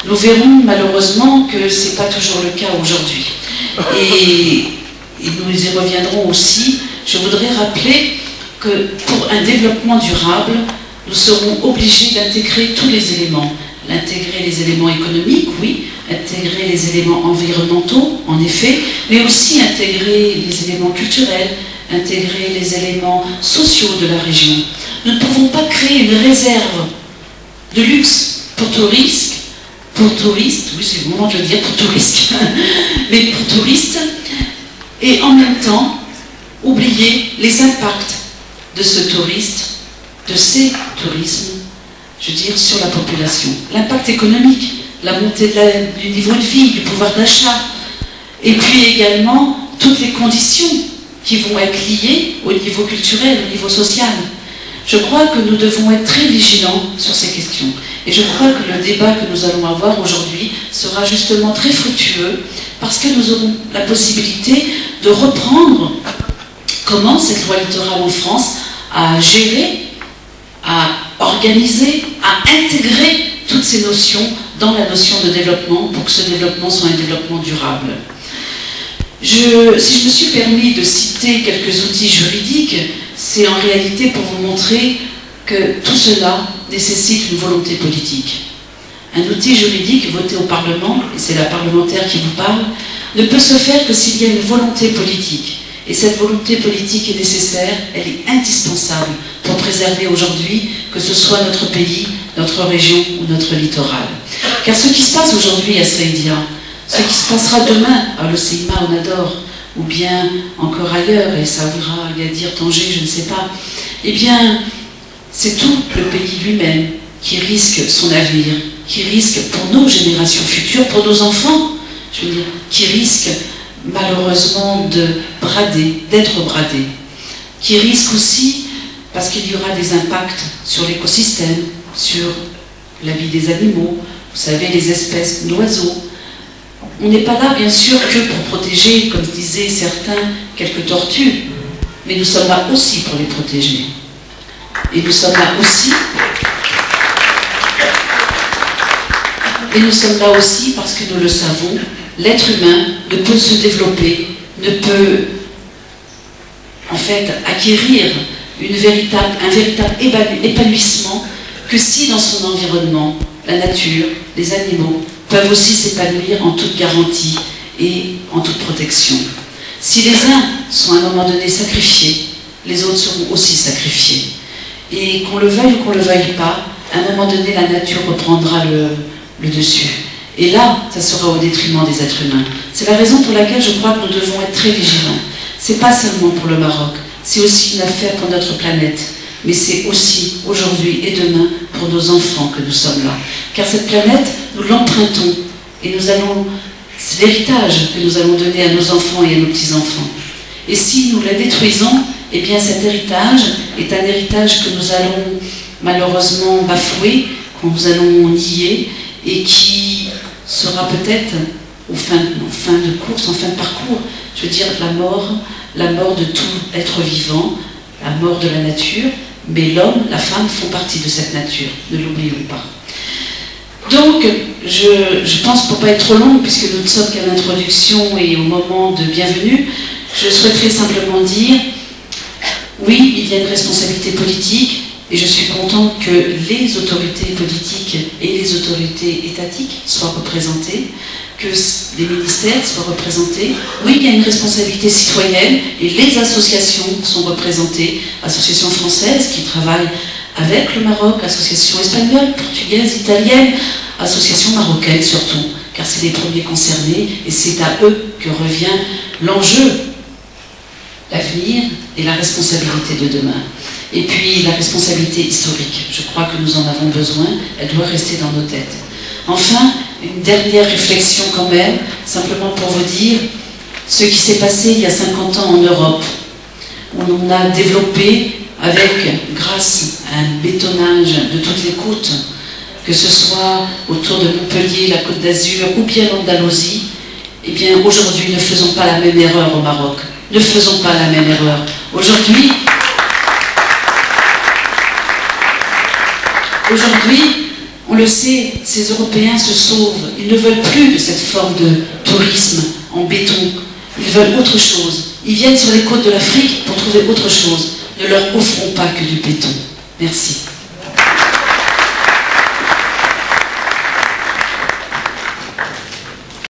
Nous verrons malheureusement que ce n'est pas toujours le cas aujourd'hui. Et nous y reviendrons aussi. Je voudrais rappeler que pour un développement durable, nous serons obligés d'intégrer tous les éléments. Intégrer les éléments économiques, oui, intégrer les éléments environnementaux, en effet, mais aussi intégrer les éléments culturels, intégrer les éléments sociaux de la région. Nous ne pouvons pas créer une réserve de luxe pour touristes, oui c'est le moment de le dire, pour touristes, mais pour touristes, et en même temps oublier les impacts de ce touriste, de ces tourismes, je veux dire, sur la population. L'impact économique, la montée du niveau de vie, du pouvoir d'achat, et puis également toutes les conditions qui vont être liées au niveau culturel, au niveau social. Je crois que nous devons être très vigilants sur ces questions. Et je crois que le débat que nous allons avoir aujourd'hui sera justement très fructueux parce que nous aurons la possibilité de reprendre comment cette loi littorale en France a géré, a organisé, a intégré toutes ces notions dans la notion de développement pour que ce développement soit un développement durable. Si je me suis permis de citer quelques outils juridiques, c'est en réalité pour vous montrer que tout cela nécessite une volonté politique. Un outil juridique voté au Parlement, et c'est la parlementaire qui vous parle, ne peut se faire que s'il y a une volonté politique. Et cette volonté politique est nécessaire, elle est indispensable pour préserver aujourd'hui, que ce soit notre pays, notre région ou notre littoral. Car ce qui se passe aujourd'hui à Saïdia, ce qui se passera demain à l'Océima, on adore, ou bien encore ailleurs, et Saoura, Agadir, Tanger, je ne sais pas, eh bien, c'est tout le pays lui-même qui risque son avenir, qui risque pour nos générations futures, pour nos enfants, je veux dire, qui risque malheureusement d'être bradé, qui risque aussi, parce qu'il y aura des impacts sur l'écosystème, sur la vie des animaux, vous savez, les espèces d'oiseaux. On n'est pas là, bien sûr, que pour protéger, comme disaient certains, quelques tortues, mais nous sommes là aussi pour les protéger. Et nous sommes là aussi, parce que nous le savons, l'être humain ne peut se développer, ne peut en fait acquérir un véritable épanouissement que si dans son environnement, la nature, les animaux peuvent aussi s'épanouir en toute garantie et en toute protection. Si les uns sont à un moment donné sacrifiés, les autres seront aussi sacrifiés. Et qu'on le veuille ou qu'on ne le veuille pas, à un moment donné, la nature reprendra le dessus. Et là, ça sera au détriment des êtres humains. C'est la raison pour laquelle je crois que nous devons être très vigilants. Ce n'est pas seulement pour le Maroc, c'est aussi une affaire pour notre planète. Mais c'est aussi aujourd'hui et demain pour nos enfants que nous sommes là. Car cette planète, nous l'empruntons et c'est l'héritage que nous allons donner à nos enfants et à nos petits-enfants. Et si nous la détruisons, eh bien cet héritage est un héritage que nous allons malheureusement bafouer, que nous allons nier et qui sera peut-être en fin de course, en fin de parcours, je veux dire la mort de tout être vivant, la mort de la nature, mais l'homme, la femme font partie de cette nature, ne l'oublions pas. Donc, je pense, pour ne pas être trop longue, puisque nous ne sommes qu'à l'introduction et au moment de bienvenue, je souhaiterais simplement dire, oui, il y a une responsabilité politique, et je suis contente que les autorités politiques et les autorités étatiques soient représentées, que les ministères soient représentés. Oui, il y a une responsabilité citoyenne et les associations sont représentées, associations françaises qui travaillent avec le Maroc, associations espagnoles, portugaises, italiennes, associations marocaines surtout, car c'est les premiers concernés et c'est à eux que revient l'enjeu, l'avenir et la responsabilité de demain. Et puis la responsabilité historique, je crois que nous en avons besoin, elle doit rester dans nos têtes. Enfin, une dernière réflexion quand même, simplement pour vous dire ce qui s'est passé il y a 50 ans en Europe, où on a développé grâce à un bétonnage de toutes les côtes, que ce soit autour de Montpellier, la Côte d'Azur ou bien l'Andalousie, eh bien aujourd'hui ne faisons pas la même erreur au Maroc. Ne faisons pas la même erreur. Aujourd'hui, On le sait, ces Européens se sauvent. Ils ne veulent plus de cette forme de tourisme en béton. Ils veulent autre chose. Ils viennent sur les côtes de l'Afrique pour trouver autre chose. Ne leur offrons pas que du béton. Merci.